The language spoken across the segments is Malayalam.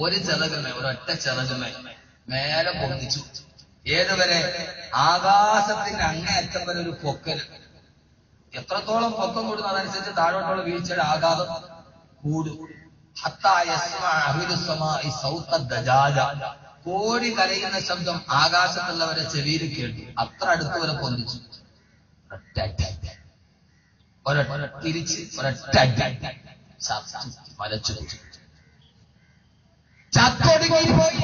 ഒരു ചിറകുമേ, ഒരൊറ്റ ചിറകുമേ മേലെ പൊന്തിച്ചു. ഏതുവരെ? ആകാശത്തിന്റെ അങ്ങേയറ്റം വരെ ഒരു പൊക്കൽ. എത്രത്തോളം പൊക്കം കൂടുന്നു അതനുസരിച്ച് താഴോട്ടുള്ള വീഴ്ചയുടെ ആഘാതം കൂടും. കോടി കരയുന്ന ശബ്ദം ആകാശത്തുള്ളവരെ ചെവിയിൽ കേട്ടു. അത്ര അടുത്ത് വരെ പൊന്തിച്ചു. തിരിച്ച് മലച്ചു ചത്തൊടുങ്ങിപ്പോയി.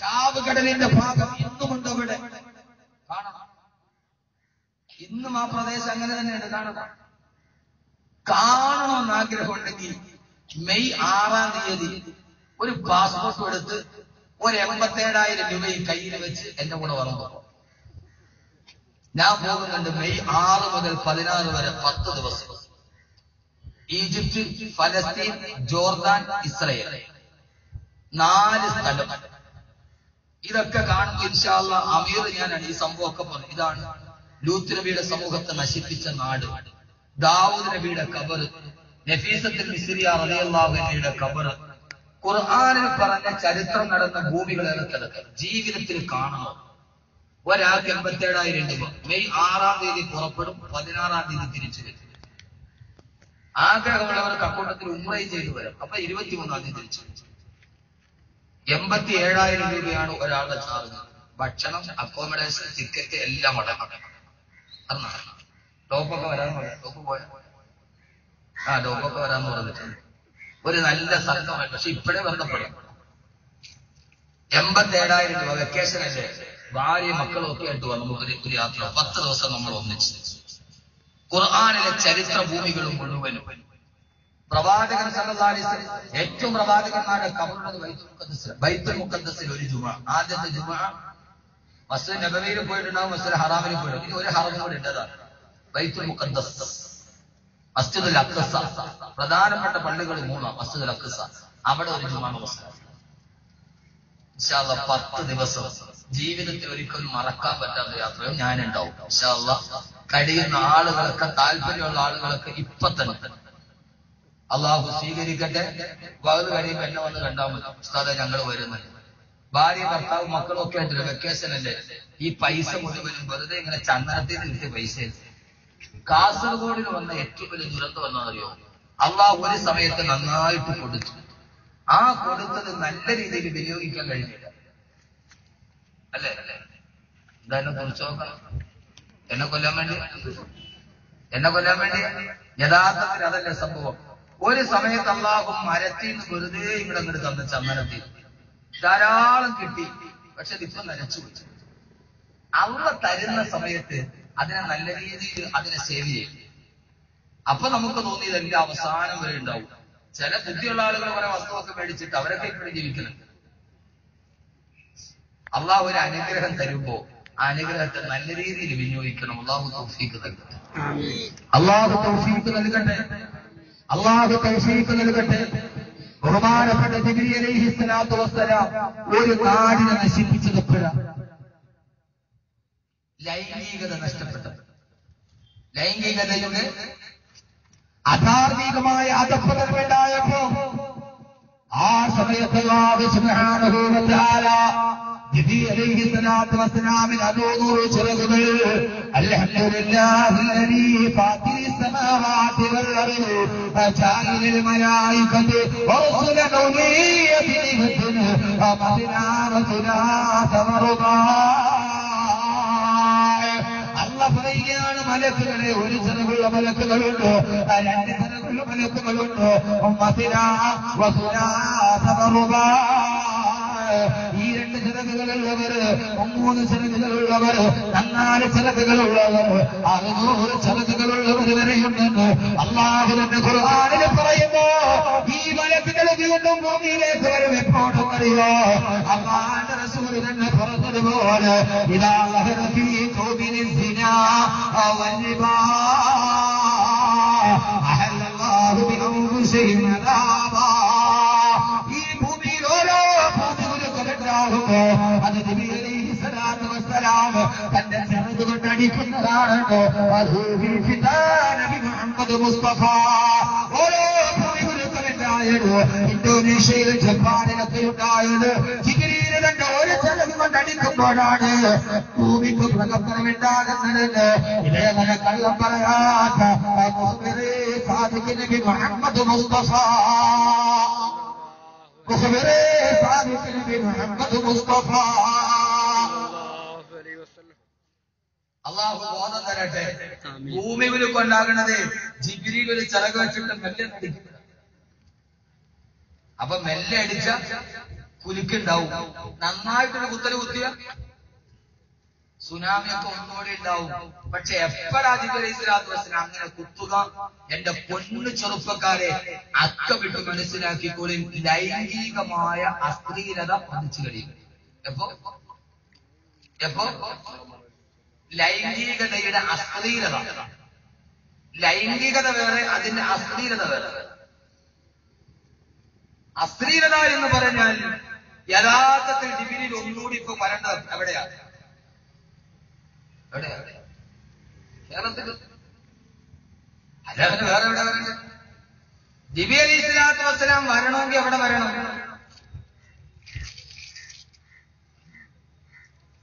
ചാവുകടലിന്റെ ഭാഗം ഇന്നുമുണ്ട് അവിടെ കാണണം. ഇന്നും ആ പ്രദേശം അങ്ങനെ തന്നെയുണ്ട് കാണണം. കാണണമെന്ന് ആഗ്രഹമുണ്ടെങ്കിൽ മെയ് 6-ാം തീയതി ഒരു പാസ്പോർട്ട് എടുത്ത് ഒരു 87,000 രൂപ ഈ കയ്യിൽ വെച്ച് എന്റെ കൂടെ വന്നു. ഞാൻ പോകുന്നുണ്ട് മെയ് 6 മുതൽ 16 വരെ 10 ദിവസം. ഈജിപ്ത്, ഫലസ്തീൻ, ജോർദാൻ, ഇസ്രയേൽ 4 സ്ഥലം. ഇതൊക്കെ കാണുമ്പോൾ ഇൻഷാ അല്ലാഹ് അമീർ ഞാനാണ് ഈ സംഭവമൊക്കെ പറഞ്ഞു. ഇതാണ് ലൂത്ത് നബിയുടെ സമൂഹത്തെ നശിപ്പിച്ച നാട്, ദാവൂദ് നബിയുടെ ഖബർ, നഫീസത്തുൽ മിസ്രിയ റളിയല്ലാഹു അൻഹയുടെ ഖബർ, ഖുർആനിൽ പറഞ്ഞ ചരിത്രം നടന്ന ഭൂമികളെ ജീവിതത്തിൽ കാണണം. ഒരാൾക്ക് 87,000 രൂപ. മെയ് 6-ാം തീയതി പുറപ്പെടും, 16-ാം തീയതി തിരിച്ചു വരും. ആഗ്രഹമുള്ളവർക്ക് അക്കൂട്ടത്തിൽ ഉംറയും ചെയ്തു വരാം. അപ്പൊ 23-ാം തീയതി തിരിച്ചു വരും. 87,000 രൂപയാണ് ഒരാളുടെ ചാർജ്. ഭക്ഷണം, അക്കോമഡേഷൻ, ടിക്കറ്റ് എല്ലാം അടക്കം. ടോപ്പൊക്കെ വരാന്ന് പറയാം. ടോപ്പ് പോയാ ടോപ്പൊക്കെ വരാന്ന് പറഞ്ഞിട്ടുണ്ട്. ഒരു നല്ല സംഘമായി. പക്ഷെ ഇപ്പോഴേ ബന്ധപ്പെടും. 87,000 രൂപ വെക്കേഷൻ അല്ലേ, ഭാര്യ മക്കളും ഒക്കെ ആയിട്ട് നമുക്കൊരു യാത്ര. 10 ദിവസം നമ്മൾ ഒന്നിച്ച് ഖുർആനിലെ ചരിത്ര ഭൂമികളും മുഴുവനും. പ്രവാചകൻ സല്ലല്ലാഹു അലൈഹി വസല്ലം ഏറ്റവും പ്രവാചകന്മാരുടെ ഖബറുള്ളത് ബൈത്തുൽ മുഖദ്ദസിൽ ഒരു ജുമുഅ. ആദ്യത്തെ ജുമുഅ മസ്ജിദ് നബവിയിൽ പോയിട്ടുണ്ടാവും, മസ്ജിദ് ഹറാമിൽ പോയിട്ടുണ്ടാവും. ഇനി ഒരു ഹറം കൂടി ഉണ്ടതാണ് ബൈത്തുൽ മുഖദ്ദസ്, മസ്ജിദുൽ അഖ്സ. പ്രധാനപ്പെട്ട പള്ളികൾ 3. മസ്ജിദുൽ അഖ്സ, അവിടെ ഒരു ജുമുഅ നമസ്കാരം. ഇൻഷാ അല്ലാഹ് 10 ദിവസം ജീവിതത്തിൽ ഒരിക്കലും മറക്കാൻ പറ്റാത്ത യാത്രയും ഞാനുണ്ടാവും. ഇൻഷാ അല്ലാഹ് കഴിയുന്ന ആളുകളൊക്കെ, താല്പര്യമുള്ള ആളുകളൊക്കെ ഇപ്പൊ തന്നെ അള്ളാഹു സ്വീകരിക്കട്ടെ. വകുത് കഴിയുമ്പോ എന്നെ വന്ന് കണ്ടാൽ മതി. ഉസ്താദേ ഞങ്ങൾ വരുന്നുണ്ട്. ഭാര്യ, ഭർത്താവ്, മക്കളും ഒക്കെ ആയിട്ടില്ല. വെക്കേഷൻ അല്ലേ. ഈ പൈസ മുഴുവനും വെറുതെ ഇങ്ങനെ ചന്ദനത്തിൽ കിട്ടിയ പൈസ. കാസർഗോഡിൽ വന്ന ഏറ്റവും വലിയ ദുരന്തം എന്നാണെന്നറിയോ? അള്ളാഹു ഒരു സമയത്ത് നന്നായിട്ട് കൊടുത്തു. ആ കൊടുത്തത് നല്ല രീതിയിൽ വിനിയോഗിക്കാൻ കഴിഞ്ഞില്ല. അല്ലേ? എന്തായാലും കുറിച്ച് നോക്കണം. എന്നെ കൊല്ലാൻ വേണ്ടി യഥാർത്ഥത്തിൽ അതല്ലേ സംഭവം. ഒരു സമയത്ത് അള്ളാഹു മരത്തിൽ നിന്ന് വെറുതെ ഇവിടെ അങ്ങോട്ട് തന്ന ചന്ദനത്തിൽ ധാരാളം കിട്ടി. പക്ഷെ ഇതിപ്പോ നനച്ചു വെച്ചു. അള്ളാഹ് തരുന്ന സമയത്ത് അതിനെ നല്ല രീതിയിൽ അതിനെ സേവ് ചെയ്യും. അപ്പൊ നമുക്ക് തോന്നി ഇതെല്ലാം അവസാനം വരെ ഉണ്ടാവും. ചില ബുദ്ധിയുള്ള ആളുകൾ കുറെ വസ്തുവൊക്കെ മേടിച്ചിട്ട് അവരൊക്കെ ഇപ്പോഴും ജീവിക്കുന്നുണ്ട്. അള്ളാഹു ഒരു അനുഗ്രഹം തരുമ്പോ ആ അനുഗ്രഹത്തെ നല്ല രീതിയിൽ വിനിയോഗിക്കണം. അള്ളാഹു തൗഫീഖ് നൽകട്ടെ. അള്ളാഹു തൗഫീഖ് നൽകട്ടെ. അള്ളാഹു തൗഫീഖ് നൽകട്ടെ. ബഹുമാനപ്പെട്ട ജിബ്രീൽ അലൈഹിസ്സലാത്തു വസ്സലാം ഒരു നാടിനെ നശിപ്പിച്ചത് എപ്പോഴാണ്? ലൈംഗികത നഷ്ടപ്പെട്ടത്. ലൈംഗികതയുടെ അധാർമികമായ അധപ്പതനം ഉണ്ടായപ്പോ ആ സമയത്ത് അല്ലാഹു സുബ്ഹാനഹു വ തആല ജിബ്രീൽ അലൈഹിസ്സലാത്തു വസ്സലാമിന് 100 ചിറകുകൾ. അൽഹംദുലില്ലാഹില്ലദീ ഫാത്തിരി സമാവാതി വൽ അർദി ജാഇലുൽ മലായികതി വറസുലൻ ഉലിയതിൻ അമദിനാ വസുലാത വറുദാ. അല്ലാഹു പറയുകയാണ്, മലക്കുകളെ ഒരു ചിറകുള്ള മലക്കുകളുണ്ട്, 2 ചിറകുള്ള മലക്കുകളുണ്ട്. അമദിനാ വസുലാത വറുദാ. ഈ 2 ചിറകുകളുള്ളവർ, 3 ചിറകുകളുള്ളവർ, 4 ചിറകുകളുള്ളവർ, 600 ചിറകുകളുള്ളവർ വരെയുണ്ടെന്ന് അല്ലാഹു തന്നെ ഖുർആനിൽ പറയുന്നു. ഈ മലക്കുകൾ വീണ്ടും ഭൂമിയിലേക്ക് വരും. എപ്പോഴും അറിയോ? അല്ലാഹുവിന്റെ റസൂൽ തന്നെ പറഞ്ഞതുപോലെ ഇദാ ലഹറ ഫീ ഖൗമിൻ സിനാ വൽരിബാ അഹല്ലല്ലാഹു ബിഅൻഫുസിഹിം അദാബാ. ഈ ഭൂമിയിൽ ഓരോ അത് ജിബ്രീൽ അലൈഹിസ്സലാത്തു വസ്സലാം തന്റെ ചിറക് കൊണ്ട് അടിക്കുന്നതാണ്. നബി മുഹമ്മദ് മുസ്തഫ ഓരോ ഭൂമികുലുക്കമിട്ടാൽ ഉണ്ടായത്, ഇന്തോനേഷ്യയിൽ ജപ്പാനിലൊക്കെ ഉണ്ടായത്. ജിബ്രീൽ തന്റെ ഒരു ചെലവ് കൊണ്ടടിക്കുമ്പോഴാണ് ഭൂമിക്ക് പ്രകമ്പനമുണ്ടാകുന്നത്. ഇതേപോലെ കള്ളം പറയാത്ത സാദിഖ് നബി മുഹമ്മദ് മുസ്തഫ, സാദിഖ് നബി മുഹമ്മദ് മുസ്തഫ. അള്ളാഹു ബോധം തരട്ടെ. ഭൂമി കൊണ്ടാകണത് ജിബ്രീൽ ഒരു ചിറക് വെച്ചിട്ട് മെല്ലെ അടിക്കും. അപ്പൊ മെല്ലെ അടിച്ച കുലുക്കുണ്ടാവും. നന്നായിട്ടൊരു കുത്തല് കുത്തിയ സുനാമിയൊക്കെ ഒന്നുകൂടി ഉണ്ടാവും. പക്ഷെ എപ്പോഴാ ജിബ്രീൽ അലൈഹി സ്വലാത്തു വസ്സലാം അങ്ങനെ കുത്തുക? എന്റെ പൊന്നു ചെറുപ്പക്കാരെ, അക്ക വിട്ട് മനസ്സിലാക്കിക്കോളി, ലൈംഗികമായ അശ്ലീലത വധിച്ചു കഴിയും. എപ്പോ ലൈംഗികതയുടെ അശ്ലീലത. ലൈംഗികത വേറെ, അതിന്റെ അശ്ലീലത വേറെ. അശ്ലീലത എന്ന് പറഞ്ഞാൽ യഥാർത്ഥത്തിൽ ജിബ്രീൽ ഒന്നുകൂടി ഇപ്പൊ വരേണ്ടത് എവിടെയാ? കേരളത്തിൽ അല്ല, അവന് വേറെ എവിടെ വരണ്ടത്? ജിബ്രീൽ അലൈഹി സ്വലാത്തു വസ്സലാം വരണമെങ്കിൽ എവിടെ വരണം?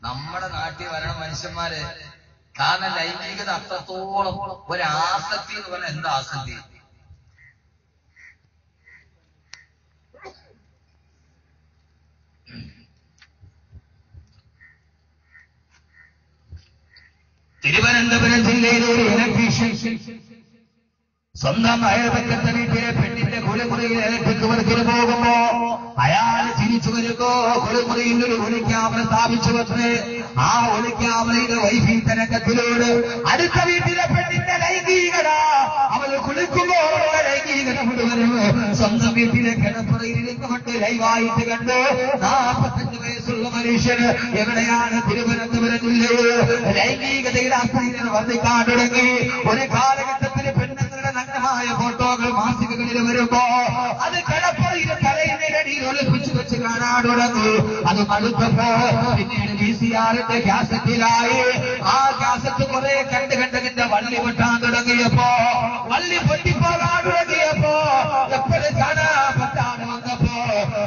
നമ്മുടെ നാട്ടിൽ വരണ മനുഷ്യന്മാര്. കാരണം ലൈംഗികത അത്രത്തോളം ഒരാസക്തി എന്ന് പറഞ്ഞാൽ എന്താ ആസക്തി? തിരുവനന്തപുരം ജില്ലയിലെ ഒരു ഇലക്ട്രീഷ്യൻ സ്വന്തം അയൽപക്കത്തെ വീട്ടിലെ പെണ്ണിന്റെ കുളിമുറിയിൽ ഇലക്ട്രിക് വർക്കിന് പോകുമ്പോ അയാൾ തിരിച്ചു വരുമ്പോ കുളിമുറിയിൽ ഒരു ഒളിക്യാമറ സ്ഥാപിച്ചു വന്ന് ആ ഒളിക്യാമറയുടെ വൈഫി തരംഗത്തിലൂടെ അടുത്ത വീട്ടിലെ പെണ്ണിന്റെ ലൈംഗികത, അവൾ കുളിക്കുമ്പോഴുള്ള ലൈംഗികത മുഴുവനും സ്വന്തം വീട്ടിലെ കിടപ്പുറയിൽ നിന്നുകൊണ്ട് ലൈവായിട്ട് കണ്ടു. 45 വയസ്സുള്ള മനുഷ്യന് എവിടെയാണ്? തിരുവനന്തപുരം ജില്ലയിൽ ലൈംഗികതയുടെ അശ്ലീലത വർദ്ധിക്കാൻ തുടങ്ങി. ഒരു കാലഘട്ടത്തിൽ പെണ്ണുങ്ങളുടെ നഗ്നമായ ഫോട്ടോകൾ മാസികകളിൽ വരുമ്പോ അത് കിടപ്പുറയിൽ തലയിനടിയിൽ ഒളിപ്പിച്ചു വെച്ച് കാണാൻ തുടങ്ങി. അത് മടുത്തപ്പോ പിന്നീട് VCRന്റെ കാസറ്റിലായി. ആ കാസറ്റ് കുറെ കണ്ടതിന്റെ വള്ളി പൊട്ടാൻ തുടങ്ങിയപ്പോ, വള്ളി പൊട്ടിപ്പോകാൻ തുടങ്ങിയപ്പോ, എപ്പോഴും കാണാൻ പറ്റാതെ വന്നപ്പോ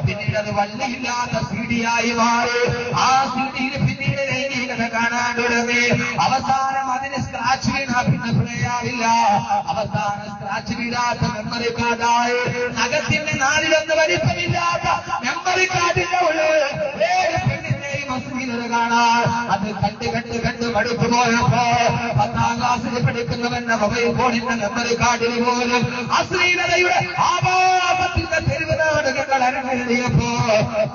പിന്നീട് അത് വള്ളിയില്ലാത്ത CD ആയി മാറി. ആ CD-യിൽ പിന്നീട് ലൈംഗികത കാണാൻ തുടങ്ങി. അവസാനം അതിന് സ്ക്രാച്ച് വീണാ പിന്നെ പ്ലേ ആവില്ല. അവസാനം സ്ക്രാച്ച് വീഴാത്ത മെമ്മറി കാർഡായി. നഖത്തിന്റെ 4-1 വലിപ്പമില്ലാത്ത മെമ്മറി കാർഡിന്റെ ഉള്ളിൽ ഏത് പെണ്ണിന്റെയും അശ്ലീലത കാണാൻ. അത് കണ്ട് മടുത്തു പോയപ്പോ 10ാം ക്ലാസ്സിൽ പഠിക്കുന്നവന്റെ മൊബൈൽ ഫോണിന്റെ മെമ്മറി കാർഡിൽ പോലും അശ്ലീലതയുടെ ആപാപത്തിന്റെ തെരുവുനാടകങ്ങൾ അരങ്ങേറിയപ്പോ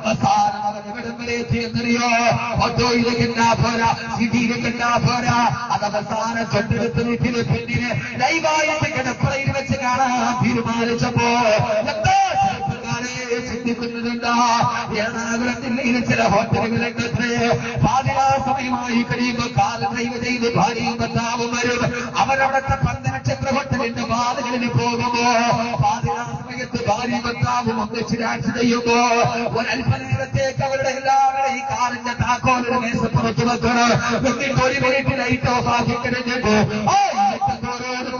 അവസാനം അവൻ എവിടം വരെ എത്തിയെന്നറിയോ? ഓട്ടോയിലേക്ക് എന്നാ പോരാ, സിഡിയിലേക്ക് എന്നാ പോരാ, അത് അവസാനം തൊട്ടടുത്ത വീട്ടിലെ പെണ്ണിനെ ലൈവായിട്ട് കിടപ്പറയിൽ വെച്ച് കാണാൻ തീരുമാനിച്ചപ്പോ ചിന്തിക്കുന്നുണ്ടോ? എറണാകുളം ജില്ലയിലെ ചില ഹോട്ടലുകളിലൊക്കെ പാതിരാ സമയമായി കഴിയുമ്പോൾ കാർ ഡ്രൈവ് ചെയ്ത് ഭാര്യയും ഭർത്താവും വരും. അവരവിടുത്തെ 10 നക്ഷത്ര ഹോട്ടലിന്റെ വാതിലിൽ പോകുമ്പോ പാതിരാ സമയത്ത് ഭാര്യയും ഭർത്താവും ഒന്നിച്ച് ഡാൻസ് ചെയ്യുമ്പോ ഒരല്പനേരത്തേക്ക് അവരുടെ എല്ലാവരുടെയും കാറിന്റെ താക്കോലൊരു മേശപ്പുറത്ത് വെക്കണം. എന്നിട്ട് ഒരു മിനിറ്റ് ലൈറ്റ് ഓഫ് ആക്കി കഴിഞ്ഞപ്പോ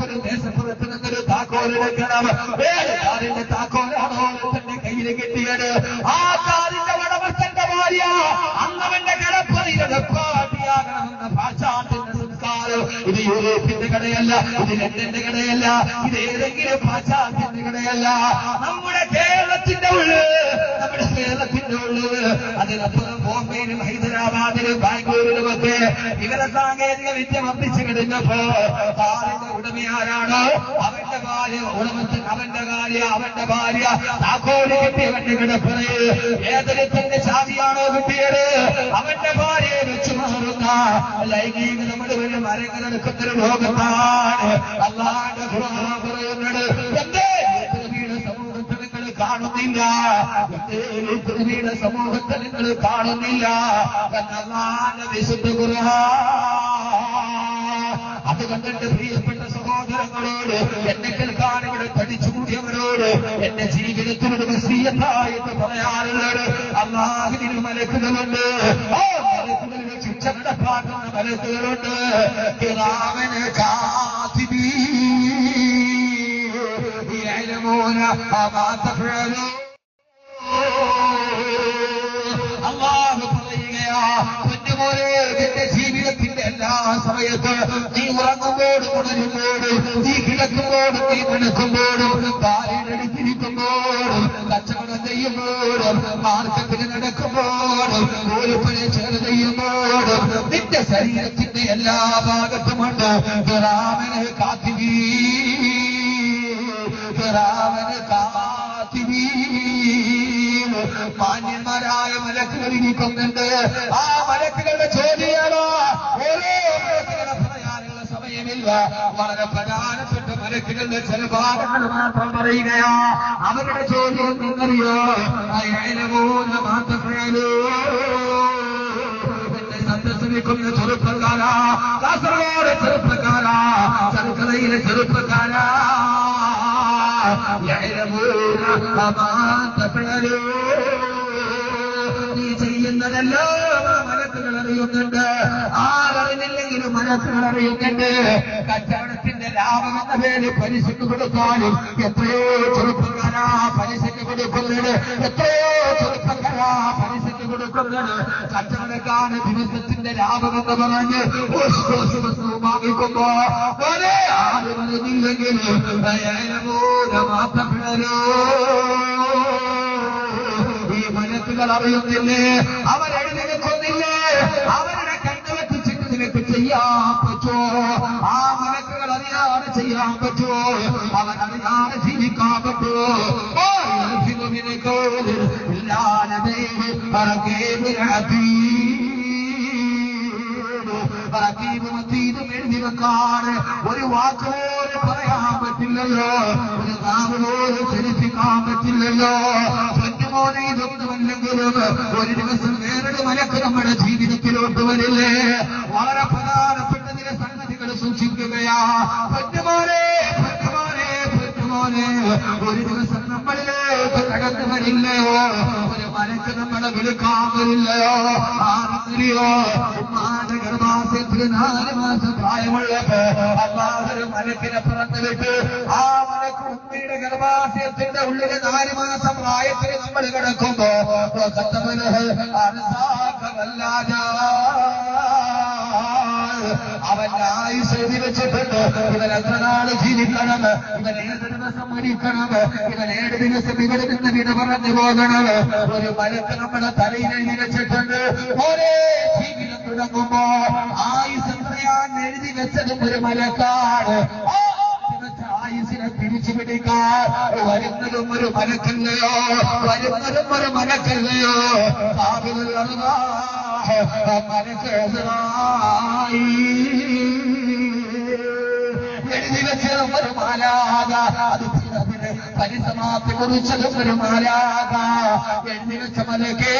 ഒരു മേശപ്പുറത്ത് നിന്നൊരു താക്കോലെടുക്കണം. ഏത് കാറിന്റെ താക്കോലാണോ തന്റെ കയ്യിൽ കിട്ടിയത്? ആ കാറിന്റെ ഉടമസ്ഥന്റെ ഭാര്യ അന്നവന്റെ കിടപ്പറയുടെ പാട്ടിയാകണമെന്ന പാശ്ചാത്യന്റെ സംസ്കാരം. ഇത് യൂറോപ്പിന്റെ കടയല്ല, ഇത് ലണ്ടന്റെ കടയല്ല, ഇത് ഏതെങ്കിലും പാശ്ചാത്യന്റെ കടയല്ല. നമ്മുടെ കേരളത്തിന്റെ ഉള്ളിൽ അതിനപ്പുറം ബോംബെയിലും ഹൈദരാബാദിലും ബാംഗ്ലൂരിലുമൊക്കെ വിവര സാങ്കേതിക വിദ്യ വർദ്ധിച്ചു കിടന്നപ്പോ കാറിന്റെ ഉടമയാരാണോ അവന്റെ ഭാര്യ ഉടമസ്ഥൻ, അവന്റെ ഭാര്യ താക്കോല് കിട്ടിയവന്റെ കിടപ്പറയിൽ ഏതൊരുത്തന്റെ ചാവിയാണോ കിട്ടിയത് അവന്റെ ഭാര്യയെ വെച്ചു മാറുന്ന ലൈംഗികത മുഴുവനും അരങ്ങെടുക്കുന്നൊരു ലോകത്താണ് അല്ലാഹുവിന്റെ ഖുർആൻ പറയുന്നത്. കാണുന്നില്ല, ഭൂമിയുടെ സമൂഹത്തെ നിങ്ങൾ കാണുന്നില്ല എന്നല്ലാഹുവിന്റെ വിശുദ്ധ ഖുർആൻ. അത് കണ്ടിട്ട് പ്രിയപ്പെട്ട സഹോദരങ്ങളോട്, എന്നെ കേൾക്കാൻ ഇവിടെ പഠിച്ചുകൂടിയവരോട് എന്റെ ജീവിതത്തിനൊരു വസിയ്യത്തായിട്ട് പറയാനുള്ളത്, അല്ലാഹുവിന് മലക്കുകളുണ്ട്. ആ മലക്കുകളിൽ ശിക്ഷ നടപ്പാക്കുന്ന മലക്കുകളുണ്ട്. കിറാമൻ കാതിബീൻ യഅലമൂന അല്ലാഹു പറയുകയാ, പൊന്നുമോനെ, നിന്റെ ജീവിതത്തിന്റെ എല്ലാ സമയത്ത് നീ ഉറങ്ങുമ്പോഴും ഉണരുമ്പോഴും നീ കിടക്കുമ്പോഴും നീ നടക്കുമ്പോഴും കാലിനടിച്ചിരിക്കുമ്പോഴും കച്ചവടം ചെയ്യുമ്പോഴും മാർക്കറ്റിൽ നടക്കുമ്പോഴും ഓരോപ്പഴ ചേർന്ന് ചെയ്യുമ്പോഴും നിന്റെ ശരീരത്തിന്റെ എല്ലാ ഭാഗത്തുമുണ്ട് റാമന് കാത്തിവീ മാന്യന്മാരായ മലക്കുകൾ ഇരിക്കുന്നുണ്ട്. ആ മലക്കുകളുടെ ചോദ്യമാണ്. ഓരോ മലക്കുകളെ പറയാനുള്ള സമയമില്ല. വളരെ പ്രധാനപ്പെട്ട മലക്കുകളുടെ ചില ഭാഗങ്ങൾ മാത്രം പറയുകയാ. അവരുടെ ചോദ്യം നിന്നറിയോ? എന്നെ സന്ദർശിക്കുന്ന ചെറുപ്പക്കാരാ, കാസർഗോഡ് ചെറുപ്പക്കാരാ, സർക്കരയിലെ ചെറുപ്പക്കാരാ, നീ ചെയ്യുന്നതെല്ലാം മലക്കുകൾ അറിയുന്നുണ്ട്. ആരറിഞ്ഞില്ലെങ്കിലും മലക്കുകൾ അറിയുന്നുണ്ട്. കച്ചവടത്തിന്റെ ലാഭം എന്ന പേര് പലിശക്ക് കൊടുക്കാനും എത്രയോ ചെറുപ്പക്കാരാ പലിശക്ക് കൊടുക്കുന്നത്, എത്രയോ ചെറുപ്പക്കാരാ പലിശക്ക് കൊടുക്കുന്നത്. കച്ചവടക്കാരന് ദിവസത്തിന്റെ ലാഭം എന്ന് പറഞ്ഞ് വാങ്ങിക്കുമ്പോ ആര് പറഞ്ഞില്ലെങ്കിൽ ഈ മലക്കുകൾ അറിയുന്നില്ലേ? അവരെഴുതി നിൽക്കുന്നില്ലേ? അവരുടെ കണ്ണുവെട്ടിച്ചിട്ട് നിനക്ക് ചെയ്യാൻ പറ്റുമോ? ആ മലക്കുകൾ അറിയാതെ ചെയ്യാൻ പറ്റുമോ? അവരറിയാതെ ജീവിക്കാൻ പറ്റുമോ? എഴുതി വെക്കാറ് ഒരു വാക്കുപോലും പറയാൻ പറ്റില്ലല്ലോ, ഒരു നാവ് പോലും ചലിപ്പിക്കാൻ പറ്റില്ലല്ലോ. പൊന്നുമോനെ, ഇതൊന്നുമല്ലെങ്കിലും ഒരു ദിവസം വേറൊരു മലക്ക് നമ്മുടെ ജീവിതത്തിലോട്ട് വരില്ലേ? വളരെ പ്രധാനപ്പെട്ട ചില സംഗതികൾ സൂക്ഷിക്കുകയാ. പൊന്നുമോനെ, പൊന്നുമോനെ, പൊന്നുമോനെ, ഒരു ദിവസം നമ്മളിലേക്ക് കടന്നു വരില്ലയോ? ഒരു മലക്ക് നമ്മളെ വിളിക്കാൻ വരില്ലയോ? ആരെയോ ഉമ്മാന്റെ ഗർഭാശയത്തിൽ 4 മാസം പ്രായമുള്ളപ്പോ അല്ലാതൊരു മലക്കിനെ പുറത്തുവിട്ട് ആ മലക്ക് ഉമ്മയുടെ ഗർഭാശയത്തിന്റെ ഉള്ളിൽ 4 മാസം പ്രായത്തിൽ നമ്മൾ കിടക്കുമ്പോ അവന്റെ ആയുസ് എഴുതി വെച്ചിട്ടുണ്ട്. ഇവൻ എത്ര നാള് ജീവിക്കണം, ഇവൻ ഏത് ദിവസം മരിക്കണം, ഇവൻ 7 ദിവസം ഇവിടെ നിന്ന് വിട പറഞ്ഞു പോകണം. ഒരു മലക്ക് നമ്മുടെ തലയിൽ എഴുതി വെച്ചിട്ടുണ്ട്. ഒരേ ജീവിതം തുടങ്ങുമ്പോ ആയുസ് എത്രയാൻ എഴുതി വെച്ചതും ഒരു മലക്കാണ്. ആയുസിനെ തിരിച്ചു പിടിക്കാൻ വരുന്നതും ഒരു മലക്കല്ലയോ, വരുന്നതും ഒരു മലക്കല്ലയോ? എഴുതി വെച്ചതും ഒരു മാലാക, അതിന് പരിസമാപ്തി കുറിച്ചതും ഒരു മാലാക. എഴുതി വെച്ച മലക്കേ,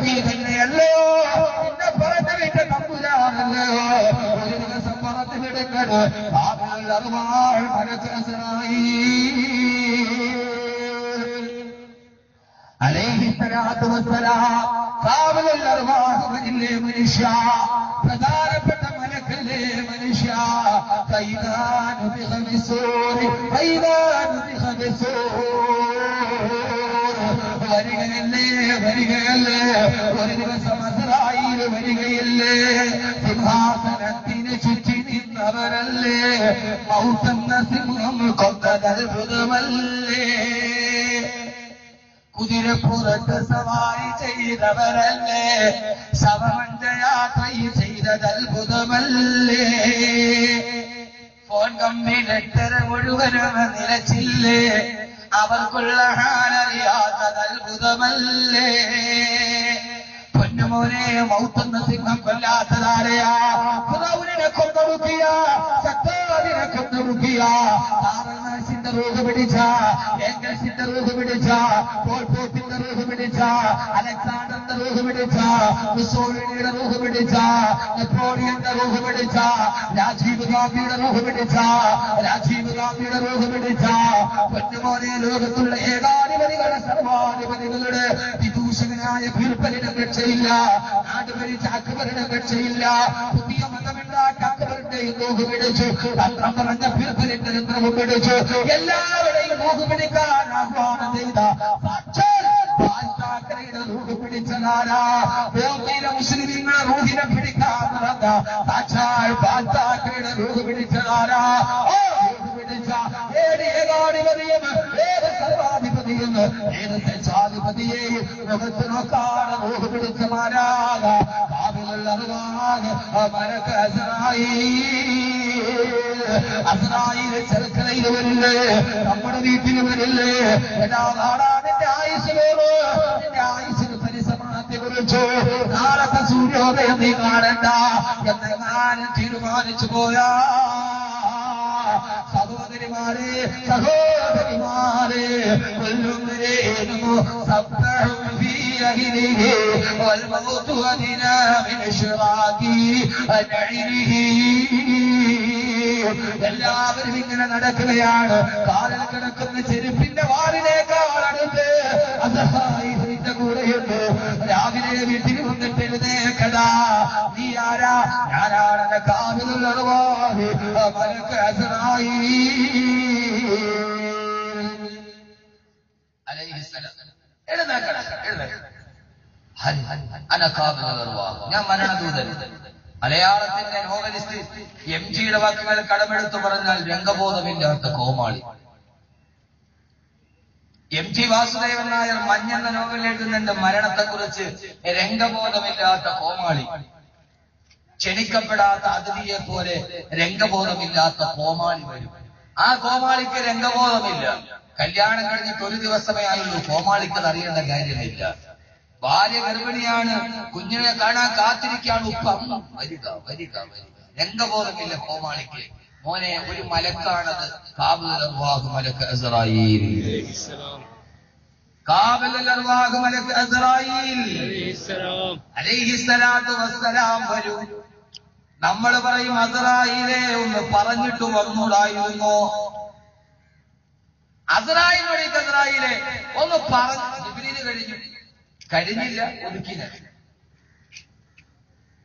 നീ തന്നെയല്ലയോ എന്നെ പറഞ്ഞു വിട്ട തമ്പുരാനല്ലയോ? ഒരു ദിവസം പറഞ്ഞു വിടുന്നത് അറിവാൾ മനസ്സനായി അലൈഹിസ്സലാത്തു വസ്സലാം. കാവലുള്ള അറിവാഹുവില്ലേ മനുഷ്യ, പ്രധാനപ്പെട്ട മലക്കല്ലേ മനുഷ്യ. കൈതാനു ബിഖബിസൂരി, കൈതാനു ബിഖബിസൂർ. വരികയല്ലേ, വരികയല്ലേ, ഒരു ദിവസം അസ്രായീൽ വരികയില്ലേ? സിംഹാസനത്തിന് ചുറ്റി നിന്നവരല്ലേ, മൗത്തെന്ന സിംഹം കൊന്നതത്ഭുതമല്ലേ? കുതിരപ്പുറത്ത് സവാരി ചെയ്തവരല്ലേ, ശവമഞ്ചയാത്ര ചെയ്തതത്ഭുതമല്ലേ? ഫോൺ കമ്പി ലെറ്റർ മുഴുവനും നിലച്ചില്ലേ, അവർക്കുള്ള ഹാലറിയാത്തതത്ഭുതമല്ലേ? പൊന്നുമോനെ, മൗത്തെന്ന സിംഹം കൊല്ലാത്തതാരെയാ? ഫിറൗനിനെ കൊന്നൊടുക്കിയ, സത്താദിനെ കൊന്നൊടുക്കിയ, താറനാശിന്റെ റൂഹ് പിടിച്ച, ഏങ്കസിന്റെ റൂഹ് പിടിച്ച, പോൾപോത്തിന്റെ റൂഹ് പിടിച്ച, അലക്സാണ്ടറിന്റെ റൂഹ് പിടിച്ച, മുസോളിനിയുടെ റൂഹ് പിടിച്ച, നെപ്പോളിയന്റെ റൂഹ് പിടിച്ച, രാജീവ് ഗാന്ധിയുടെ റൂഹ് പിടിച്ച, രാജീവ് ഗാന്ധിയുടെ റൂഹ് പിടിച്ച. പൊന്നുമോനെ, ലോകത്തുള്ള ഏകാധിപതികളുടെ സർവാധിപതികളുടെ വിദൂഷകനായ ഭീർപ്പലിനും രക്ഷയില്ല, നാടുഭരിച്ച അക്ബറിനും രക്ഷയില്ല. പുതിയ മതമുണ്ടാക്കി അക്ബറിന്റെയും റൂഹ് പിടിച്ചു, തന്ത്രം പറഞ്ഞ ഭീർപ്പലിന്റെ യന്ത്രവും പിടിച്ചു. എല്ലാവരെയും റൂഹ് പിടിക്കാൻ ആഹ്വാനം ചെയ്ത സാക്ഷാൽ താക്കരയുടെ റൂഹ് പിടിച്ചതാരാ? മുസ്ലിമീങ്ങളെ റൂഹിനെ പിടിക്കാൻ നടന്ന സാക്ഷാൽ താക്കരയുടെ റൂഹ് പിടിച്ചതാരാ? പിടിച്ച ഏത് ഏകാധിപതിയും ഏത് സർവാധിപതിയും ഏത് സ്വേച്ഛാധിപതിയെയും മുഖത്ത് നോക്കാതെ റൂഹ് പിടിച്ചമാരാക മലക്ക് അസ്രായീൽ ചെറുക്കലയിൽ വരില്ലേ? നമ്മുടെ വീട്ടിൽ വരില്ലേ? എല്ലാ നാടാനിന്റെ ആയുസ്സിലേവ് നിന്റെ ആയുസ്സിന് പരിസമാനത്തെ കുറിച്ചു നാളത്തെ സൂര്യോദയം നീ കാണണ്ട എന്നെങ്ങാനും തീരുമാനിച്ചു പോയാ സഹോദരിമാരെ എല്ലാവരും ഇങ്ങനെ നടക്കുകയാണ്. കാലിൽ കിടക്കുന്ന ചെരുപ്പിന്റെ വാറിനേക്കാൾ അടുത്ത് അസഹായിന്റെ കൂടെയുണ്ട്. രാവിലെ വീട്ടിൽ വന്നിട്ട് എഴുന്നേക്കടാ, നീ ആരാ? ഞാനാണെന്റെ കാവിലുള്ള മലക്ക് അസ്രായീൽ ഞാൻ മരണദൂതൻ. മലയാളത്തിന്റെ നോവലിസ്റ്റ് MGയുടെ വാക്കുകൾ കടമെടുത്തു പറഞ്ഞാൽ രംഗബോധമില്ലാത്ത കോമാളി. MG വാസുദേവൻ നായർ മഞ്ഞെന്ന നോവൽ എഴുതുന്നുണ്ട് മരണത്തെക്കുറിച്ച്. രംഗബോധമില്ലാത്ത കോമാളി, ക്ഷണിക്കപ്പെടാത്ത അതിഥിയെ പോലെ രംഗബോധമില്ലാത്ത കോമാളി വരും. ആ കോമാളിക്ക് രംഗബോധമില്ല. കല്യാണം കഴിഞ്ഞിട്ട് ഒരു ദിവസമേ ആയുള്ളൂ. കോമാളിക്കത് അറിയേണ്ട കാര്യമില്ല. ഭാര്യ ഗർഭിണിയാണ്, കുഞ്ഞിനെ കാണാൻ കാത്തിരിക്കുകയാണ്. ഉപ്പ വരിക വരിക വരിക. രംഗബോധമില്ല കോമാളിക്ക്. മോനെ, ഒരു മലക്കാണത്. കാബിലുൽ അർവാഹ് മലക്ക് അസ്രായീൽ. കാബിലുൽ അർവാഹ് മലക്ക് അസ്രായീൽ അലൈഹിസ്സലാത്തു വസ്സലാം വരും. നമ്മൾ പറയും അസ്രായീലെ ഒന്ന് പറഞ്ഞിട്ട് വന്നൂടായിരുന്നോ? അസ്രായീലിനോട് അസ്രായീലെ ഒന്ന് പറഞ്ഞു. ജിബ്രീൽ കഴിഞ്ഞില്ല, ഒതുക്കില്ല.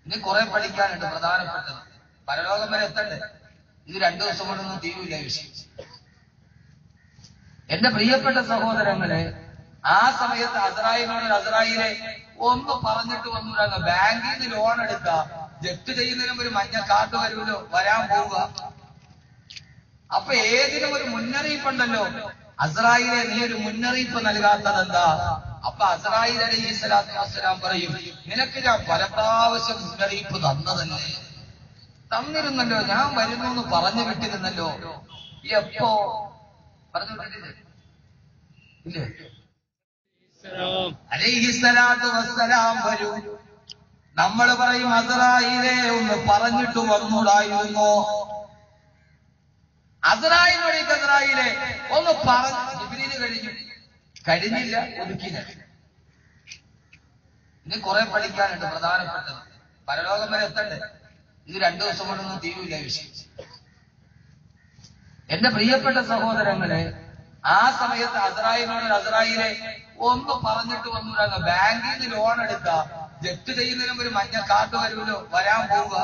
ഇനി കുറെ പഠിക്കാനുണ്ട്. പ്രധാനപ്പെട്ടത് പരലോകം വരെ എത്തണ്ടേ? ഇത് 2 ദിവസം കൊണ്ടൊന്നും തീരൂല വിഷയം. എന്റെ പ്രിയപ്പെട്ട സഹോദരങ്ങളെ, ആ സമയത്ത് അസ്രായീലെ ഒന്ന് പറഞ്ഞിട്ട് വന്നൂടാ. ബാങ്കിൽ നിന്ന് ലോൺ എടുക്കുക, ജപ്തി ചെയ്യുന്നതിനും ഒരു മഞ്ഞ കാർഡ് വരുമല്ലോ, വരാൻ പോവുക. അപ്പൊ ഏതിനും ഒരു മുന്നറിയിപ്പുണ്ടല്ലോ. അസ്രായീലെ നീ ഒരു മുന്നറിയിപ്പ് നൽകാത്തതെന്താ? അപ്പൊ അസ്രായീൽ അലൈഹിസ്സലാത്തു വസ്സലാം പറയും, നിനക്ക് ഞാൻ പല പ്രാവശ്യം മുന്നറിയിപ്പ് തന്നിരുന്നല്ലോ, ഞാൻ വരുന്നു എന്ന് പറഞ്ഞു വിട്ടിരുന്നല്ലോ. എപ്പോ പറഞ്ഞു വിട്ടില്ലേ? അലൈഹിസ്സലാത്തു വസ്സലാം വരും. നമ്മൾ പറയും അസ്രായീലെ ഒന്ന് പറഞ്ഞിട്ട് വന്നൂടായിരുന്നോ? അസ്രായീലിനോട് അസ്രായീലെ ഒന്ന് പറഞ്ഞു. ജിബ്രീൽ കഴിഞ്ഞില്ല, ഒതുക്കില്ല. ഇനി കുറെ പഠിക്കാനുണ്ട്. പ്രധാനപ്പെട്ടത് പരലോകം വരെ എത്തണ്ടേ? ഇത് 2 ദിവസം കൊണ്ടൊന്നും തീരൂല വിഷയം. എന്റെ പ്രിയപ്പെട്ട സഹോദരങ്ങളെ, ആ സമയത്ത് അസ്രായീലെ ഒന്ന് പറഞ്ഞിട്ട് വന്നൂടാ. ബാങ്കിൽ നിന്ന് ലോൺ എടുക്കുക, ജപ്തി ചെയ്യുന്നതിനും ഒരു മഞ്ഞ കാർഡ് വരുമല്ലോ, വരാൻ പോവുക.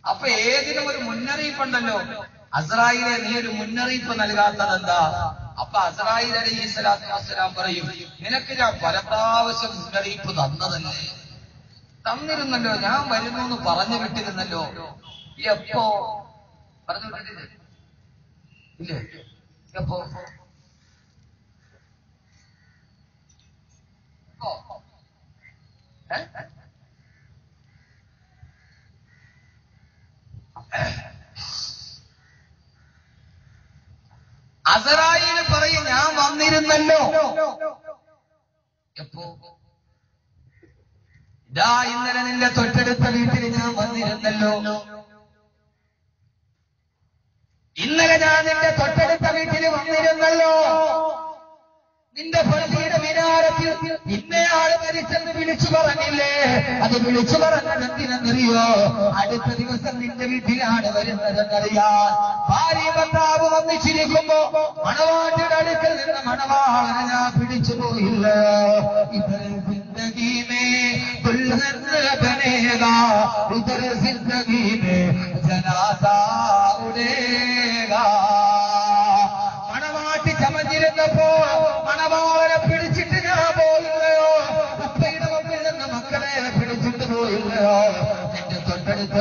അപ്പൊ ഏതിനും ഒരു മുന്നറിയിപ്പുണ്ടല്ലോ. അസ്രായീലെ നീ ഒരു മുന്നറിയിപ്പ് നൽകാത്തതെന്താ? അപ്പൊ അസ്രായീൽ അലൈഹിസ്സലാത്തു വസ്സലാം പറയും, നിനക്ക് ഞാൻ പല പ്രാവശ്യം മുന്നറിയിപ്പ് തന്നിരുന്നല്ലോ, ഞാൻ വരുന്നു എന്ന് പറഞ്ഞു വിട്ടിരുന്നല്ലോ. എപ്പോ പറഞ്ഞു വിട്ടില്ലേ? ഇല്ലേ? എപ്പോ? അസ്രായീൽ പറയും, ഞാൻ വന്നിരുന്നല്ലോ. എപ്പോ? ഇതാ ഇന്നലെ നിന്റെ തൊട്ടടുത്ത വീട്ടിൽ ഞാൻ വന്നിരുന്നല്ലോ. ഇന്നലെ ഞാൻ നിന്റെ തൊട്ടടുത്ത വീട്ടിൽ വന്നിരുന്നല്ലോ. നിന്റെ പള്ളിയുടെ മിനാരത്തിൽ ഇന്നയാള് മരിച്ചെന്ന് വിളിച്ചു പറഞ്ഞില്ലേ? അത് വിളിച്ചു പറഞ്ഞത് എന്തിനെന്നറിയോ? അടുത്ത ദിവസം നിന്റെ വീട്ടിലാണ് വരുന്നതെന്നറിയാൻ. ഭാര്യ ഭർത്താവ് ഒന്നിച്ചിരിക്കുമ്പോ മണവാട്ടിയുടെ അടുക്കൽ നിന്ന് മണവാളനെ ഞാൻ പിടിച്ചു പോയില്ല. ഇതര സിന്ദഗി മേ ദുൽഹൻ ബനേഗാ, ഇതര സിന്ദഗി മേ ജനാസാ ഉടേഗാ.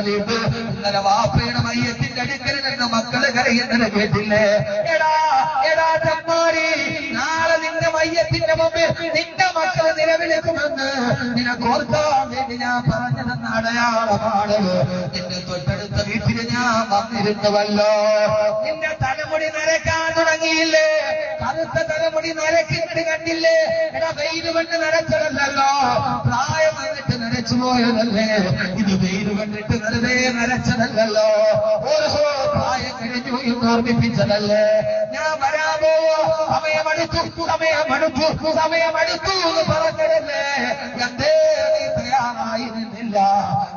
പറഞ്ഞിട്ട് ഇന്നലെ വാപ്പയുടെ മയ്യത്തിന്റെ അടുക്കൽ നിന്ന് മക്കള് കരയുന്നത് കേട്ടില്ലേ? എടാ എടാ ചമ്മാരി, നാളെ നിന്റെ മയ്യത്തിന്റെ മുമ്പിൽ നിന്റെ മക്കള് നിലവിളിക്കുമെന്ന് നിനക്ക് ഓർക്കാൻ വേണ്ടി ഞാൻ പറഞ്ഞതെന്ന അടയാളമാണ്. നിന്റെ തൊട്ടടുത്ത വീട്ടില് ഞാൻ വന്നിരുന്നുവല്ലോ. നിന്റെ തലമുടി നരക്കാൻ തുടങ്ങിയില്ലേ? കറുത്ത തലമുടി നരക്കുന്നത് കണ്ടില്ലേ? എടാ വെയിൽ കൊണ്ട് നരച്ചതല്ലോ, പ്രായം വന്നിട്ട് നരച്ചു പോയതല്ലേ. ഇത് വെയിൽ കണ്ടിട്ട് വെറുതെ നരച്ചതല്ലോ, ഓരോ പ്രായം കഴിഞ്ഞു എന്ന് ഓർമ്മിപ്പിച്ചതല്ലേ. ഞാൻ വരാമോ, സമയമെടുത്തു എന്ന് പറഞ്ഞതല്ലേ. എന്തേ നീ തയ്യാറായിരുന്നില്ല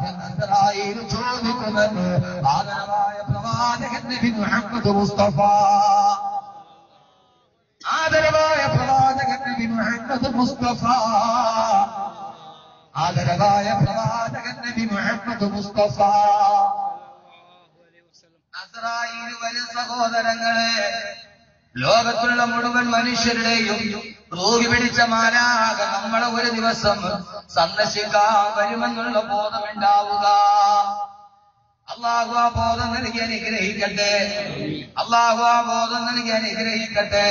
എന്നറായി ചോദിക്കുമെന്ന് ആദരവായ പ്രവാചകൻ നബി മുഹമ്മദ് മുസ്തഫ. ആദരവായ പ്രവാചകൻ നബി മുഹമ്മദ് മുസ്തഫ. ആദരവായ പ്രവാചകൻ നബി മുഹമ്മദ് മുസ്തഫ. അസ്റായീൽ വരെ സഹോദരങ്ങളെ, ലോകത്തുള്ള മുഴുവൻ മനുഷ്യരുടെയും റൂഹ് പിടിച്ച മാലാഖ നമ്മളെ ഒരു ദിവസം സന്ദർശിക്കാൻ വരുമെന്നുള്ള ബോധമുണ്ടാവുക. അല്ലാഹു ആ ബോധം നൽകി അനുഗ്രഹിക്കട്ടെ. അല്ലാഹു ആ ബോധം നൽകി അനുഗ്രഹിക്കട്ടെ.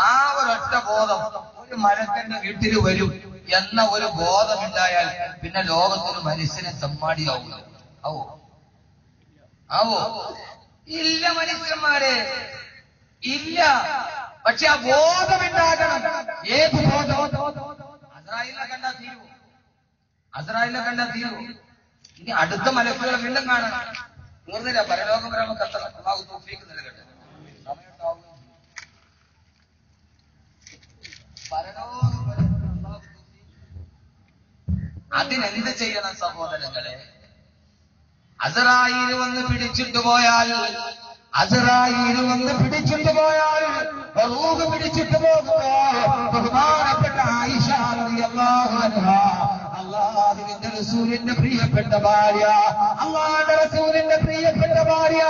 ആ ഒരൊറ്റ ബോധം ഒരു മരക്കന്റെ വീട്ടിൽ വരും എന്ന ഒരു ബോധമുണ്ടായാൽ പിന്നെ ലോകത്തൊരു മനുഷ്യനെ തെമ്മാടിയാവൂല. ആവോ? ഇല്ല മനുഷ്യന്മാരെ, ഇല്ല. പക്ഷെ ആ ബോധമുണ്ടാകണം. ഏത് ബോധം? അസ്റായീലിനെ കണ്ടാ തീരൂ, അസ്റായീലിനെ കണ്ടാ തീരൂ. ഇനി അടുത്ത മലക്കുകളെ വീണ്ടും കാണാൻ തീർന്നില്ല. പരലോകം വരെ നമുക്ക് എത്തണം. അല്ലാഹു തൗഫീഖ് നൽകട്ടെ. സമയമുണ്ടാവും. പരലോകം വരെ അതിനെന്ത് ചെയ്യണം സഹോദരങ്ങളെ? അസ്റായീൽ വന്ന് പിടിച്ചിട്ട് പോയാൽ, അസ്റായീൽ വന്ന് പിടിച്ചിട്ട് പോയാൽ, റൂഹ് പിടിച്ചിട്ട് പോകുമ്പോ ബഹുമാനപ്പെട്ട ആയിഷ റളിയല്ലാഹു അൻഹാ, അല്ലാഹുവിന്റെ റസൂലിന്റെ പ്രിയപ്പെട്ട ഭാര്യ, അല്ലാഹുവിന്റെ റസൂലിന്റെ പ്രിയപ്പെട്ട ഭാര്യ,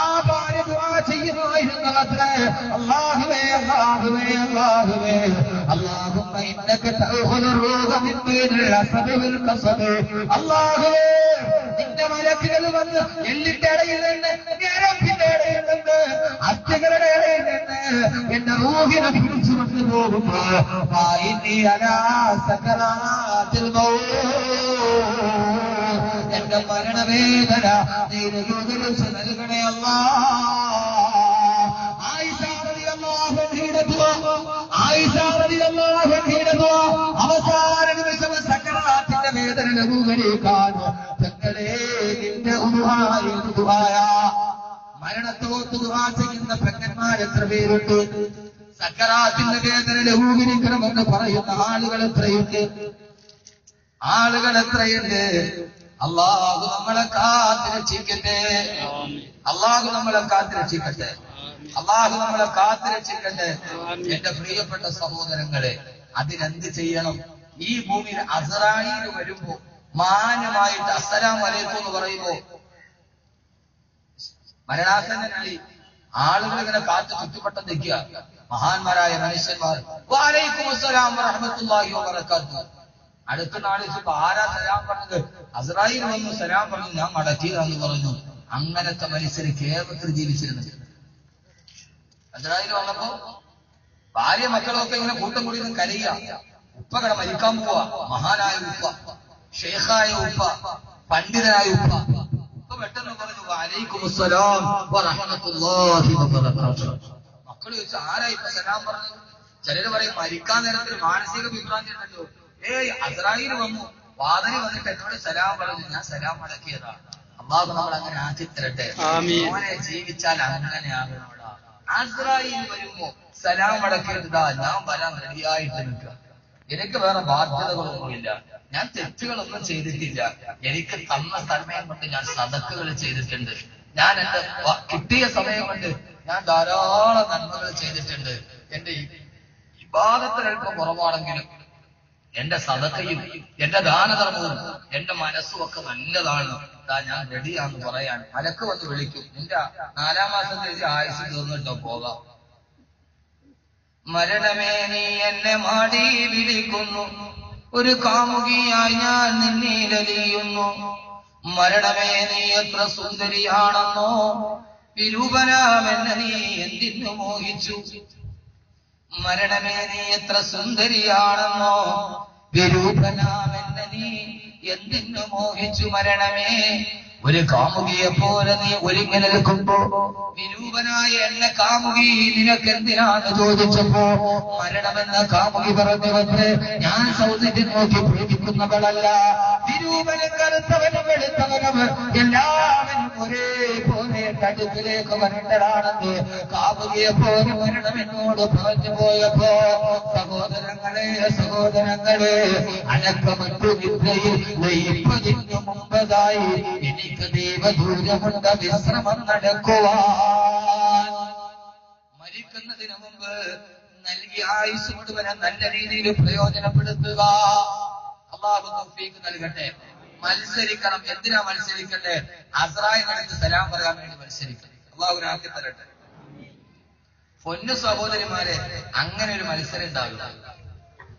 ആ ഭാര്യ ദുആ ചെയ്യുമായിരുന്നു അത്രേ. അല്ലാഹുവേ അല്ലാഹുവേ അല്ലാഹുവേ, അല്ലാഹുമ്മ ഇന്നക തഅഖുലു റൂഹ മിൻ ബൈനിൽ അസബി വൽ ഖസബ്. അല്ലാഹുവേ, നിന്റെ മലക്കുകൾ വന്ന് എല്ലിന്റെ ഇടയിൽ നിന്ന്, ഞരമ്പിന്റെ ഇടയിൽ നിന്ന്, അസ്ഥികളുടെ ഇടയിൽ നിന്ന് എന്റെ റൂഹിനെ പിടിച്ചു കൊണ്ടു പോകുമ്പോ എന്റെ മരണവേദന നീ നൽകണേ അല്ലാഹ്. ആയിഷ റളിയല്ലാഹു അൻഹയുടെ ദുആ, ആയിഷ റളിയല്ലാഹു അൻഹയുടെ ദുആ അവസാന നിമിഷം സക്കറാത്തിന്റെ വേദന ലഘൂകരിക്കാൻ തങ്ങളെ നിന്റെ ദുആയ മരണത്തോട്ട് ദുആ ചെയ്യുന്ന പെണ്ണന്മാർ എത്ര പേരുണ്ട്? സക്കറാത്തിന്റെ വേദന ലഘൂകരിക്കണമെന്ന് പറയുന്ന ആളുകൾ എത്രയുണ്ട്? ആളുകൾ എത്രയുണ്ട്? അല്ലാഹു നമ്മളെ കാത്തുരക്ഷിക്കട്ടെ. അല്ലാഹു നമ്മളെ കാത്തുരക്ഷിക്കട്ടെ. അല്ലാഹു നമ്മളെ കാത്തുരക്ഷിക്കട്ടെ. എന്റെ പ്രിയപ്പെട്ട സഹോദരങ്ങളെ, അതിനെന്ത് ചെയ്യണം? ഈ ഭൂമിയിൽ അസ്റായീൽ വരുമ്പോ മാന്യമായിട്ട് അസ്സലാമു അലൈക്കും എന്ന് പറയുമ്പോ മരണാസന്നനായി ആളുകൾ ഇങ്ങനെ കാത്തു ചുറ്റുപട്ടം നിൽക്കുക. മഹാന്മാരായ മനുഷ്യന്മാർ വഅലൈക്കും അസ്സലാം വറഹ്മത്തുള്ളാഹി വബറകാതുഹു. അടുത്ത നാളിൽ ആരാ സലാം പറഞ്ഞത്? അസ്റായീൽ വന്നു സലാം പറഞ്ഞു, ഞാൻ മടക്കിയതാന്ന് പറഞ്ഞു. അങ്ങനത്തെ മനുഷ്യര് കേരളത്തിൽ ജീവിച്ചിരുന്നത്. അസ്റായീൽ വന്നപ്പോ ഭാര്യ മക്കളൊക്കെ ഇങ്ങനെ കൂട്ടം കൂടി കരയുക. ഉപ്പകട മരിക്കാൻ പോവാ. മഹാനായ ഉപ്പ, ഷെയ്ഖായ ഉപ്പ, പണ്ഡിതനായ ഉപ്പ. പെട്ടെന്ന് പറഞ്ഞു വഅലൈക്കും അസ്സലാം വറഹ്മത്തുള്ളാഹി വബറകാതുഹു. മക്കൾ ചോദിച്ചു, ആരാ ഇപ്പൊ സലാം പറഞ്ഞത്? ചിലര് പറയും മരിക്കാൻ നേരത്തിൽ മാനസിക വിഭ്രാന്തി ഉണ്ടല്ലോ. അസ്റായീൽ വന്നു, വാതിൽ വന്നിട്ട് എന്നോട് സലാം പറഞ്ഞു, ഞാൻ സലാം മടക്കിയതാ. അല്ലാഹു നമ്മൾ അങ്ങനെ ആക്കി തരട്ടെ. മോനെ ജീവിച്ചാൽ അങ്ങനെയാകണോടാ. അസ്റായീൽ വരുമ്പോ സലാം മടക്കിയതാ, ഞാൻ വരാൻ റെഡിയായിട്ട് നിൽക്കുക. എനിക്ക് വേറെ ബാധ്യതകളൊന്നുമില്ല. ഞാൻ തെറ്റുകളൊന്നും ചെയ്തിട്ടില്ല. എനിക്ക് തന്ന സമയം കൊണ്ട് ഞാൻ സദഖകൾ ചെയ്തിട്ടുണ്ട്. ഞാൻ എന്റെ കിട്ടിയ സമയം കൊണ്ട് ഞാൻ ധാരാളം നന്മകൾ ചെയ്തിട്ടുണ്ട്. എന്റെ ഇബാദത്ത് അല്പം കുറവാണെങ്കിലും എന്റെ സദഖയും എന്റെ ദാനധർമ്മവും എന്റെ മനസ്സും ഒക്കെ നല്ലതാണ്. ഞാൻ റെഡിയാന്ന് പറയാൻ മലക്ക് വന്ന് വിളിക്കും. നിന്റെ 4-ാം മാസത്തേക്ക് ആയുസ് തീർന്നിട്ടോ പോകാം. മരണമേ നീ എന്നെ മാടി വിളിക്കുന്നു, ഒരു കാമുകിയായി ഞാൻ നിന്നിലലിയുന്നു. മരണമേ നീ എത്ര സുന്ദരിയാണെന്നോ, വിരൂപനാമെന്ന നീ എന്തിനു മോഹിച്ചു. മരണമേ നീ എത്ര സുന്ദരിയാണെന്നോ, വിരൂപനാമെന്ന നീ എന്തിനു മോഹിച്ചു. മരണമേ ഒരു കാമുകിയെ പോലെ നീ ഒരുങ്ങി നിൽക്കുമ്പോ വിരൂപനായ എന്നെ കാമുകി നിനക്കെന്തിനാന്ന് ചോദിച്ചപ്പോ മരണമെന്ന കാമുകി പറഞ്ഞവരെ, ഞാൻ സൗന്ദര്യം നോക്കി പ്രേമിക്കുന്നവളല്ല, വിരൂപനും കറുത്തവനും വെളുത്തവനും എല്ലാവരും ഒരേപോലെ കടുപ്പിലേക്ക് വരേണ്ടതാണെന്ന് കാമുകിയെ പോലെ മരണമെന്നോട് പറഞ്ഞു പോയപ്പോ സഹോദരങ്ങളെ അനക്കമറ്റു നിദ്രയിൽ ലയിപ്പതിനു മുമ്പതായി എനിക്ക് ദൈവദൂരമുണ്ട് വിശ്രമം നടക്കുവാൻ. മരിക്കുന്നതിന് മുമ്പ് നൽകിയ ആയുസ് മുഴുവൻ നല്ല രീതിയിൽ പ്രയോജനപ്പെടുത്തുക. അല്ലാഹു തൗഫീഖ് നൽകട്ടെ. മത്സരിക്കണം. എന്തിനാ മത്സരിക്കട്ടെ? അസ്രായിനടുത്ത് സലാം പറയാൻ വേണ്ടി മത്സരിക്കണം. അല്ലാഹു ആക്കി തരട്ടെ. പൊന്നു സഹോദരിമാരെ, അങ്ങനെ ഒരു മത്സരം ഉണ്ടാവില്ല.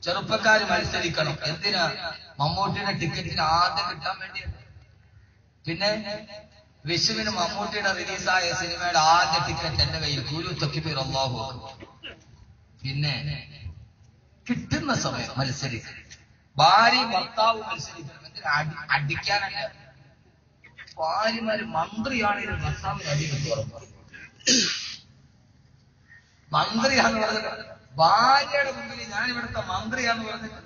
ചെറുപ്പക്കാര് മത്സരിക്കണം. എന്തിനാ? മമ്മൂട്ടിയുടെ ടിക്കറ്റിന് ആദ്യം കിട്ടാൻ വേണ്ടി. പിന്നെ വിഷുവിന് മമ്മൂട്ടിയുടെ റിലീസായ സിനിമയുടെ ആദ്യ ടിക്കറ്റ് എന്റെ കയ്യിൽ, കൂലു തക്ബീർ അല്ലാഹു അക്ബർ. പിന്നെ കിട്ടുന്ന സമയം മത്സരിക്കണം. ഭാര്യ ഭർത്താവ് മത്സരിക്കണം. എന്തിനാ? അടിക്കാനല്ല. ഭാര്യമാര് മന്ത്രിയാണെങ്കിൽ ഭർത്താവിന് അടി കിട്ടി ഉറപ്പ്. മന്ത്രിയാന്ന് പറഞ്ഞത് ഭാര്യയുടെ മുമ്പിൽ ഞാൻ ഇവിടുത്തെ മന്ത്രിയാന്ന് പറഞ്ഞിട്ട്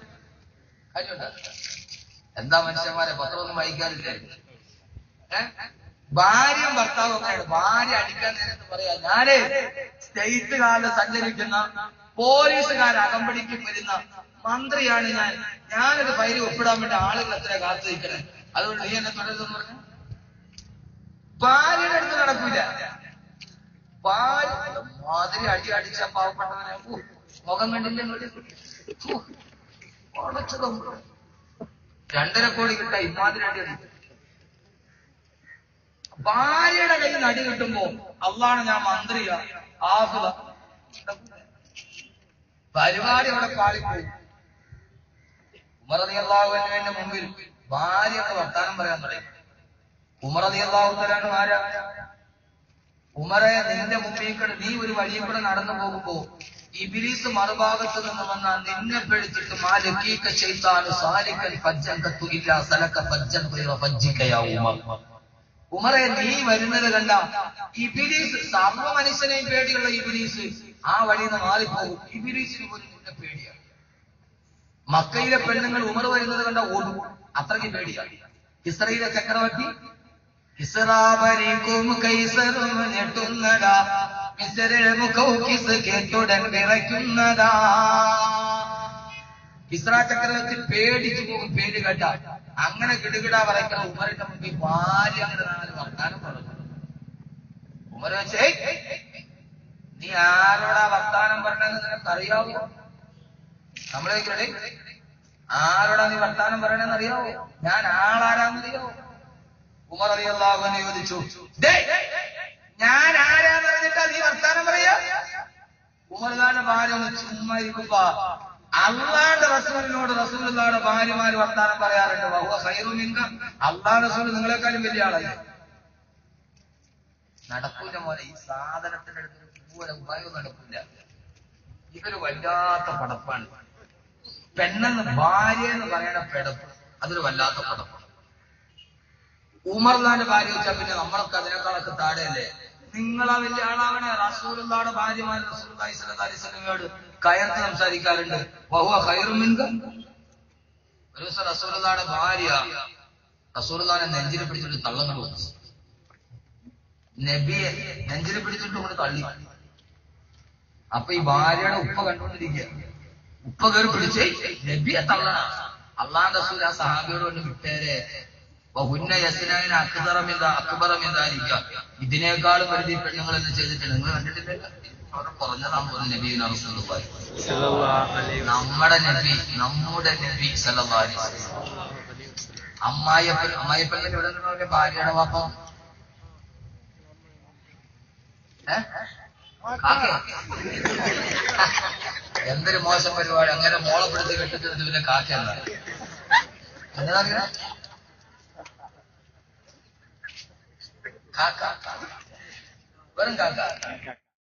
കാര്യമുണ്ട? എന്താ മനുഷ്യന്മാരെ, പത്രമൊന്നും വായിക്കാറില്ലേ? ഭാര്യയും ഭർത്താവും ഒക്കെയാണ്. ഭാര്യ അടിക്കാൻ നേരത്ത് പറയാ, ഞാന് സ്റ്റേറ്റ് കാലിൽ സഞ്ചരിക്കുന്ന പോലീസുകാർ അകമ്പടിക്ക് വരുന്ന മന്ത്രിയാണ് ഞാനൊരു ഫയൽ ഒപ്പിടാൻ വേണ്ടി ആളുകൾ എത്ര കാത്തു നിൽക്കണേ, അതുകൊണ്ട് നീ എന്നെ തുടരുതെന്ന് പറഞ്ഞു. ഭാര്യയുടെ അടുത്ത് നടക്കൂല. ഭാര്യ മാതിരി അടിച്ച പാവപ്പെട്ടവനെ മുഖം കണ്ടില്ലേ? 2.5 കോടി കിട്ടാ ഇമാതിരി അടി അടിക്കും. ഭാര്യയുടെ കയ്യിൽ നിന്ന് അടി കിട്ടുമ്പോ അള്ളാണ് ഞാൻ മന്ത്രിയാ ആഫില പരിപാടി അവിടെ പാളിപ്പോയി. ഉമർ റളിയല്ലാഹു അൻഹുവിന്റെ മുമ്പിൽ ഭാര്യ വർത്താനം പറയാൻ തുടങ്ങി. ഉമർ റളിയല്ലാഹു തആല ആരാ? ഉമറെ, നിന്റെ മുമ്പിൽ നീ ഒരു വഴി കൂടെ നടന്നു പോകുമ്പോ ഇബ്ലീസ് മറുഭാഗത്ത് നിന്ന് വന്നാൽ നിന്നെ പേടിച്ചിട്ട് മാലക്കീക ശൈത്താനു സാലിക്കൻ ഫജ്ജൻ കത്തുഇല്ല സലക ഫജ്ജൻ ഗൈറ ഫജ്ജിക യാ ഉമർ. ഉമറെ, നീ വരുന്നത് കണ്ട ഇബ്ലീസ്, സർവ്വ മനുഷ്യനെയും പേടിയുള്ള ഇബ്ലീസ് ആ വഴിയിൽ നിന്ന് മാറിപ്പോകും. ഇബ്ലീസിന് പോലും നിന്നെ പേടിയാണ്. മക്കയിലെ പെണ്ണുങ്ങൾ ഉമർ വരുന്നത് കണ്ട ഓടും, അത്രയ്ക്ക് പേടിയാണ്. ഇസ്രയേലിലെ ചക്രവർത്തി ഇസ്രാബരിക്കും കൈസറും ഞെട്ടുന്നതാ, കേട്ടുടൻ വിറയ്ക്കുന്നതാ. ഇസ്രാ ചക്രവർത്തി പേടിച്ചു പോകും പേര് കേട്ട. അങ്ങനെ കിടുകിട പറയ്ക്കുന്ന ഉമറിന്റെ മുമ്പിൽ ഭാര്യ അങ്ങനെ 4 വർത്താനം പറഞ്ഞു. ഉമർ വെച്ചേ, നീ ആരോടാ വർത്താനം പറഞ്ഞത് നിനക്കറിയാവോ? നമ്മളെ ആരോടാ നീ വർത്താനം പറയണെന്ന് അറിയാവോ? ഞാൻ ആളാരാന്നറിയാവോ? ഉമർ റളിയല്ലാഹു അൻഹു ചോദിച്ചു, ഞാൻ ആരാന്ന് പറഞ്ഞിട്ടാ നീ വർത്താനം പറയാ? ഉമർദാന്റെ ഭാര്യ ഒന്ന് ചുമ്മാ ഇരിക്കുമ്പോ അള്ളാന്റെ റസൂലിനോട് റസൂലുള്ളാഹിയുടെ ഭാര്യമാര് വർത്താനം പറയാറുണ്ട്. വഹുവ ഖൈറു മിൻക, അള്ളാഹുവിന്റെ റസൂൽ നിങ്ങളെക്കാളും വലിയ ആളായി. നടക്കൂല മോനെ, ഈ സാധനത്തിന്റെ അടുത്ത് പോലെ ഉപായവും നടക്കൂല. ഇതൊരു വല്ലാത്ത പടപ്പാണ്. പെണ്ണെന്ന് ഭാര്യ എന്ന് പറയണ പെടപ്പ്, അതൊരു വല്ലാത്ത പടപ്പാണ്. ഉമർദാന്റെ ഭാര്യ വെച്ചാൽ പിന്നെ നമ്മളൊക്കെ അതിനേക്കാളൊക്കെ താഴെയല്ലേ? നിങ്ങളാ വലിയ ആളാവണേ. റസൂലുള്ളാഹിയുടെ ഭാര്യമാര് റസൂലുള്ളാഹി സ്വല്ലല്ലാഹി അലൈഹി വസല്ലമയോട് കയർത്ത് സംസാരിക്കാറുണ്ട്. വഹുവ ഖൈറു മിൻക. ഒരു ദിവസം റസൂലുള്ളാഹിയുടെ ഭാര്യ റസൂലുള്ളാഹിനെ നെഞ്ചിൽ പിടിച്ചിട്ട് തള്ളങ്ങൾ കൊടുത്തു. നബിയെ നെഞ്ചിൽ പിടിച്ചിട്ട് കൊണ്ട് തള്ളി. അപ്പൊ ഈ ഭാര്യയുടെ ഉപ്പ കണ്ടുകൊണ്ടിരിക്കുക. ഉപ്പ കയറി പിടിച്ച് നബിയെ തള്ളണ. അള്ളാഹുവിന്റെ റസൂൽ ആ സഹാബിയോട് കൊണ്ട് വിട്ടേരെ, അക്ബറമിതായിരിക്കാം, ഇതിനേക്കാളും വലിയ പെണ്ണുങ്ങൾ എന്ന് ചെയ്തിട്ടുണ്ട്. നിങ്ങൾ കണ്ടിട്ടില്ല? അവിടെ കുറഞ്ഞതാണ് നബിയുടെ റസൂലുള്ളാഹി നമ്മുടെ നബി സല്ലല്ലാഹു അലൈഹി വസല്ലം. അമ്മായിപ്പൻ ഇവിടെ നിന്നവരുടെ ഭാര്യയുടെ വാപ്പ എന്തൊരു മോശം പരിപാടി. അങ്ങനെ മോളെ പിടിച്ച് കെട്ടിച്ചത് പിന്നെ കാക്കല്ല. എന്താ കാക്ക വെറും കാക്ക